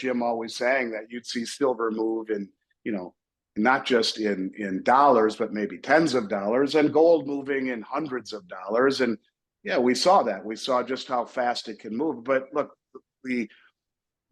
Jim always saying that you'd see silver move in, you know, not just in dollars, but maybe tens of dollars, and gold moving in hundreds of dollars. And yeah, we saw that. We saw just how fast it can move. But look, the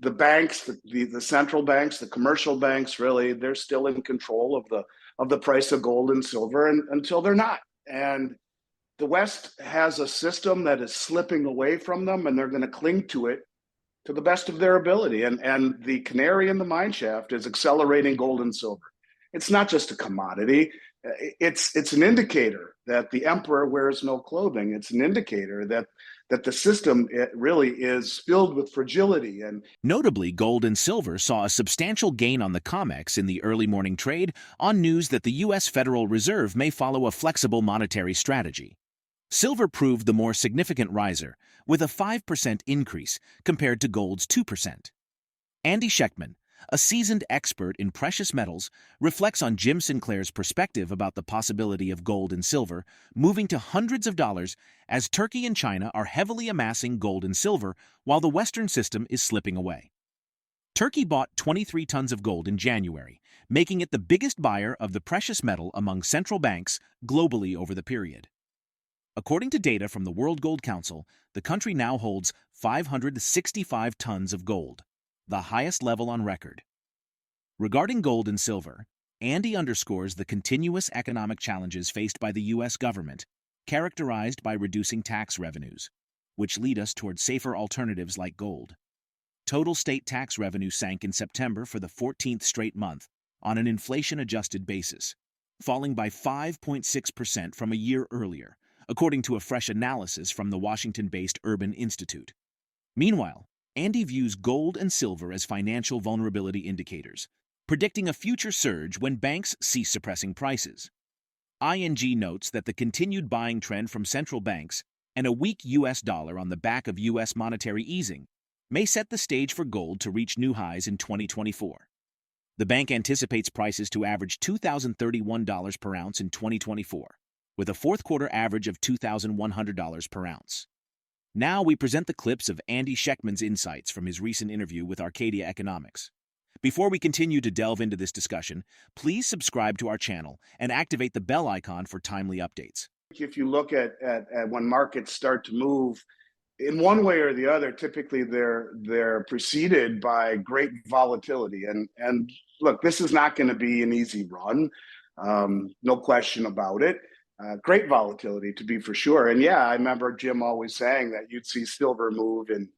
the banks, the central banks, the commercial banks, really, they're still in control of the price of gold and silver, and until they're not. And the West has a system that is slipping away from them, and they're going to cling to it to the best of their ability. And the canary in the mine shaft is accelerating gold and silver. It's not just a commodity. It's an indicator that the emperor wears no clothing. It's an indicator that the system, it really is filled with fragility. And notably, gold and silver saw a substantial gain on the Comex in the early morning trade on news that the U.S. Federal Reserve may follow a flexible monetary strategy. Silver proved the more significant riser, with a 5% increase compared to gold's 2%. AndySchectman, a seasoned expert in precious metals, reflects on Jim Sinclair's perspective about the possibility of gold and silver moving to hundreds of dollars as Turkey and China are heavily amassing gold and silver while the Western system is slipping away. Turkey bought 23 tons of gold in January, making it the biggest buyer of the precious metal among central banks globally over the period. According to data from the World Gold Council, the country now holds 565 tons of gold, the highest level on record. Regarding gold and silver, Andy underscores the continuous economic challenges faced by the U.S. government, characterized by reducing tax revenues, which lead us toward safer alternatives like gold. Total state tax revenue sank in September for the 14th straight month on an inflation-adjusted basis, falling by 5.6% from a year earlier, according to a fresh analysis from the Washington-based Urban Institute. Meanwhile, Andy views gold and silver as financial vulnerability indicators, predicting a future surge when banks cease suppressing prices. ING notes that the continued buying trend from central banks and a weak U.S. dollar on the back of U.S. monetary easing may set the stage for gold to reach new highs in 2024. The bank anticipates prices to average $2,031 per ounce in 2024, with a fourth-quarter average of $2,100 per ounce. Now we present the clips of AndySchectman's insights from his recent interview with Arcadia Economics. Before we continue to delve into this discussion, please subscribe to our channel and activate the bell icon for timely updates. if you look at when markets start to move in one way or the other, typically they're preceded by great volatility. And look, this is not going to be an easy run, no question about it. Great volatility, to be for sure. And yeah, I remember Jim always saying that you'd see silver move in,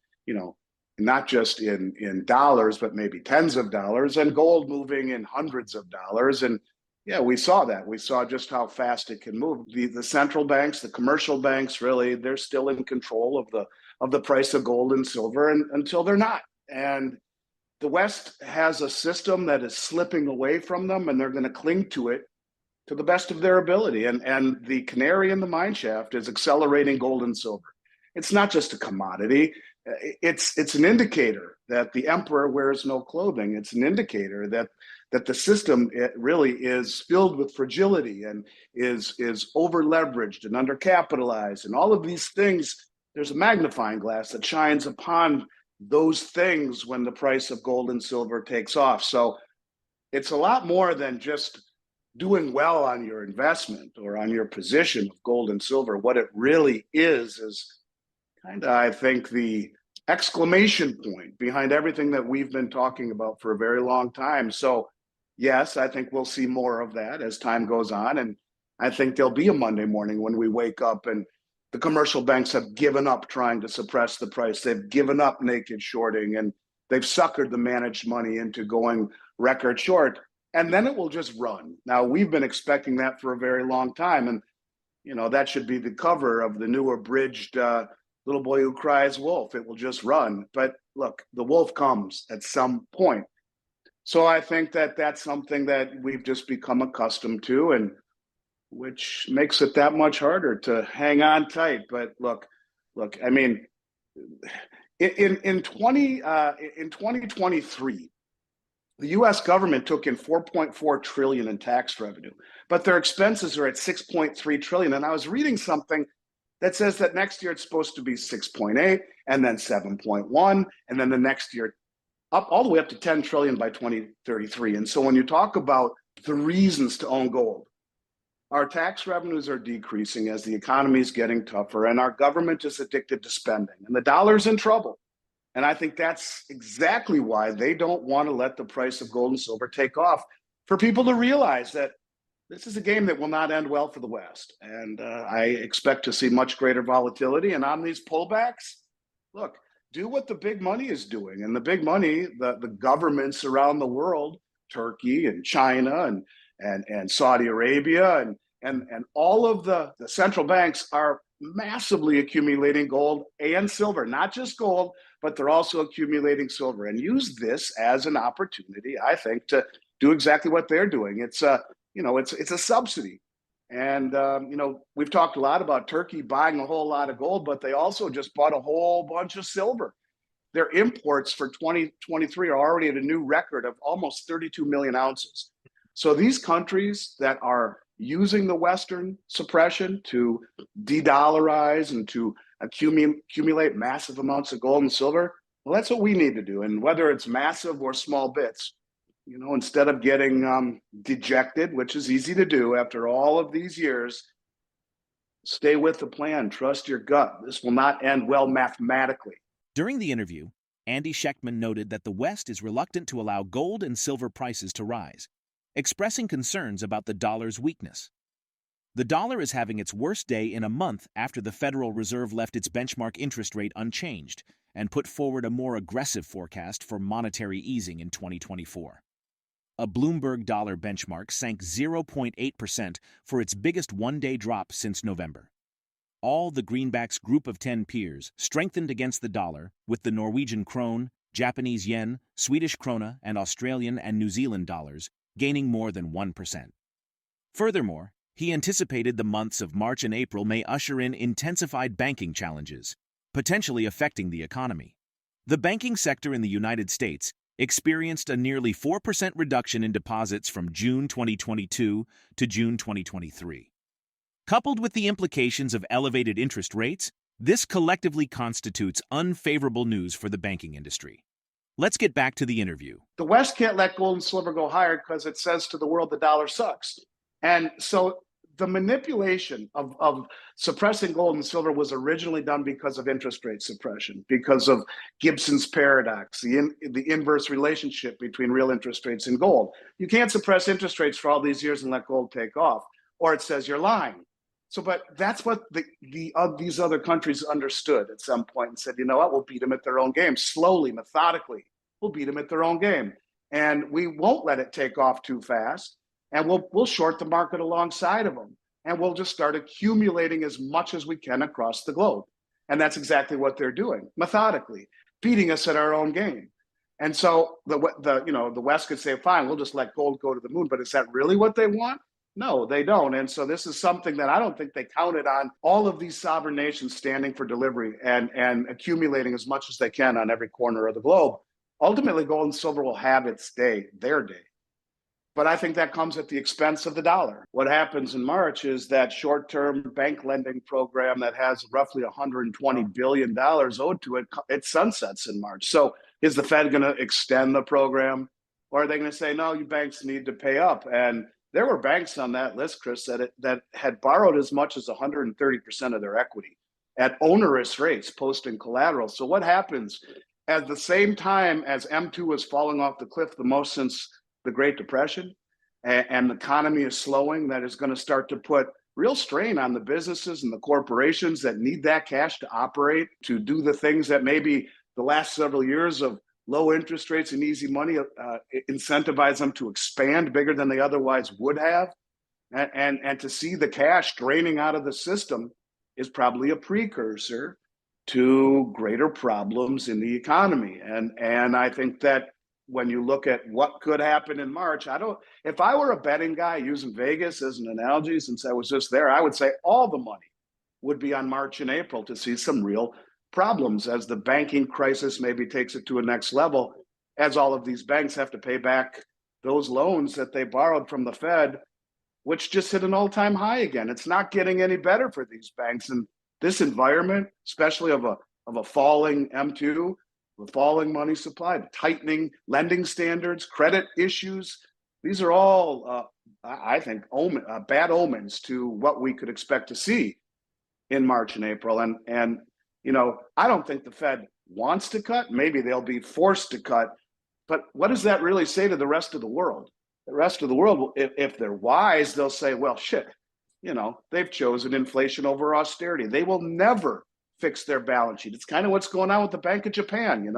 not just in dollars, but maybe tens of dollars, and gold moving in hundreds of dollars. And yeah, we saw that. We saw just how fast it can move. The central banks, the commercial banks, really, they're still in control of the price of gold and silver, and until they're not. And the West has a system that is slipping away from them, and they're going to cling to it to the best of their ability. And the canary in the mine shaft is accelerating gold and silver. It's not just a commodity. It's an indicator that the emperor wears no clothing. It's an indicator that the system, it really is filled with fragility and is over leveraged and undercapitalized, and all of these things. There's a magnifying glass that shines upon those things when the price of gold and silver takes off. So it's a lot more than just doing well on your investment or on your position of gold and silver. What it really is kind of, I think, the exclamation point behind everything that we've been talking about for a very long time. So yes, I think we'll see more of that as time goes on. And I think there'll be a Monday morning when we wake up and the commercial banks have given up trying to suppress the price. They've given up naked shorting, and they've suckered the managed money into going record short. And then it will just run. Now, we've been expecting that for a very long time. And, that should be the cover of the new abridged Little Boy Who Cries Wolf. It will just run. But look, the wolf comes at some point. So I think that that's something that we've just become accustomed to, and which makes it that much harder to hang on tight. But look, I mean, in 2023, the U.S. government took in $4.4 trillion in tax revenue, but their expenses are at $6.3 trillion. And I was reading something that says that next year it's supposed to be 6.8, and then 7.1, and then the next year up all the way up to 10 trillion by 2033. And so when you talk about the reasons to own gold, our tax revenues are decreasing as the economy is getting tougher, and our government is addicted to spending, and the dollar's in trouble. And I think that's exactly why they don't want to let the price of gold and silver take off, for people to realize that this is a game that will not end well for the West. And I expect to see much greater volatility. And on these pullbacks, look, do what the big money is doing. And the big money, the governments around the world, Turkey and China and Saudi Arabia and all of the central banks are massively accumulating gold and silver, not just gold, but they're also accumulating silver, and use this as an opportunity, I think, to do exactly what they're doing. It's a subsidy. And, we've talked a lot about Turkey buying a whole lot of gold, but they also just bought a whole bunch of silver. Their imports for 2023 are already at a new record of almost 32 million ounces. So these countries that are using the Western suppression to de-dollarize and to accumulate massive amounts of gold and silver, well, that's what we need to do. And whether it's massive or small bits, instead of getting dejected, which is easy to do after all of these years, stay with the plan, trust your gut. This will not end well mathematically. During the interview, AndySchectman noted that the West is reluctant to allow gold and silver prices to rise, expressing concerns about the dollar's weakness. The dollar is having its worst day in a month after the Federal Reserve left its benchmark interest rate unchanged and put forward a more aggressive forecast for monetary easing in 2024. A Bloomberg dollar benchmark sank 0.8% for its biggest one-day drop since November. All the greenback's group of 10 peers strengthened against the dollar, with the Norwegian krone, Japanese yen, Swedish krona, and Australian and New Zealand dollars gaining more than 1%. Furthermore, he anticipated the months of March and April may usher in intensified banking challenges, potentially affecting the economy. The banking sector in the United States experienced a nearly 4% reduction in deposits from June 2022 to June 2023. Coupled with the implications of elevated interest rates, this collectively constitutes unfavorable news for the banking industry. Let's get back to the interview. The West can't let gold and silver go higher because it says to the world the dollar sucks. And so the manipulation of suppressing gold and silver was originally done because of interest rate suppression, because of Gibson's paradox, the inverse relationship between real interest rates and gold. You can't suppress interest rates for all these years and let gold take off, or it says you're lying. So, but that's what these other countries understood at some point and said, you know what, we'll beat them at their own game. Slowly, methodically, we'll beat them at their own game. And we won't let it take off too fast. And we'll short the market alongside of them. And we'll just start accumulating as much as we can across the globe. And that's exactly what they're doing, methodically, beating us at our own game. And so the West could say, fine, we'll just let gold go to the moon. But is that really what they want? No, they don't. And so this is something that I don't think they counted on, all of these sovereign nations standing for delivery and accumulating as much as they can on every corner of the globe. Ultimately, gold and silver will have its day, their day. But I think that comes at the expense of the dollar. What happens in March is that short-term bank lending program that has roughly $120 billion owed to it, it sunsets in March. So is the Fed going to extend the program? Or are they going to say, no, you banks need to pay up? And there were banks on that list, Chris, that had borrowed as much as 130% of their equity at onerous rates, posting collateral. So what happens at the same time as M2 was falling off the cliff the most since the Great Depression, and the economy is slowing, that is going to start to put real strain on the businesses and the corporations that need that cash to operate, to do the things that maybe the last several years of low interest rates and easy money incentivize them to expand bigger than they otherwise would have. And to see the cash draining out of the system is probably a precursor to greater problems in the economy. And I think that when you look at what could happen in March, if I were a betting guy using Vegas as an analogy, since I was just there, I would say all the money would be on March and April to see some real problems as the banking crisis maybe takes it to a next level, as all of these banks have to pay back those loans that they borrowed from the Fed, which just hit an all-time high again. It's not getting any better for these banks. And this environment, especially of a falling M2, the falling money supply, the tightening lending standards, credit issues. These are all, I think, bad omens to what we could expect to see in March and April. And I don't think the Fed wants to cut. Maybe they'll be forced to cut. But what does that really say to the rest of the world? The rest of the world, if they're wise, they'll say, well, shit, they've chosen inflation over austerity. They will never fix their balance sheet. It's kind of what's going on with the Bank of Japan,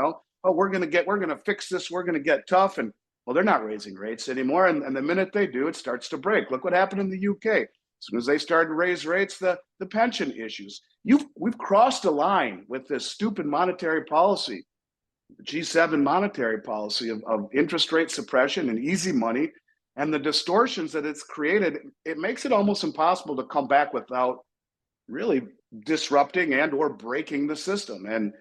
Oh, we're going to fix this. We're going to get tough. And well, they're not raising rates anymore. And the minute they do, it starts to break. Look what happened in the UK. As soon as they started to raise rates, the pension issues. We've crossed a line with this stupid monetary policy, G7 monetary policy of interest rate suppression and easy money, and the distortions that it's created. It makes it almost impossible to come back without really disrupting and or breaking the system. And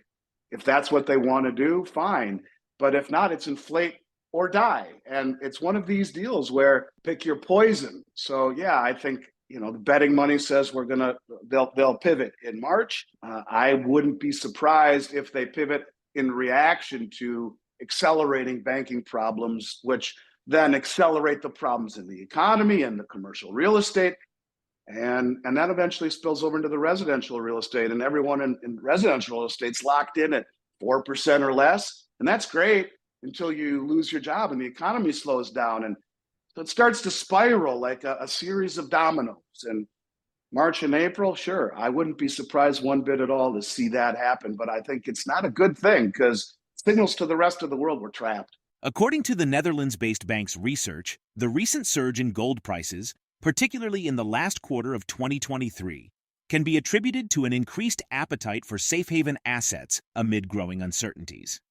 if that's what they want to do, fine. But if not, it's inflate or die. And it's one of these deals where pick your poison. So yeah, I think the betting money says they'll pivot in March. I wouldn't be surprised if they pivot in reaction to accelerating banking problems, which then accelerate the problems in the economy and the commercial real estate. And that eventually spills over into the residential real estate, and everyone in residential real estate's locked in at 4% or less. And that's great until you lose your job and the economy slows down. And so it starts to spiral like a series of dominoes. And March and April, sure, I wouldn't be surprised one bit at all to see that happen. But I think it's not a good thing because it signals to the rest of the world we're trapped. According to the Netherlands-based bank's research, the recent surge in gold prices, particularly in the last quarter of 2023, can be attributed to an increased appetite for safe haven assets amid growing uncertainties.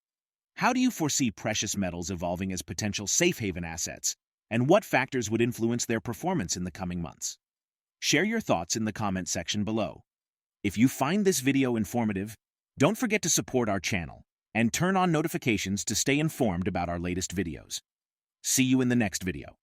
How do you foresee precious metals evolving as potential safe haven assets, and what factors would influence their performance in the coming months? Share your thoughts in the comment section below. If you find this video informative, don't forget to support our channel and turn on notifications to stay informed about our latest videos. See you in the next video.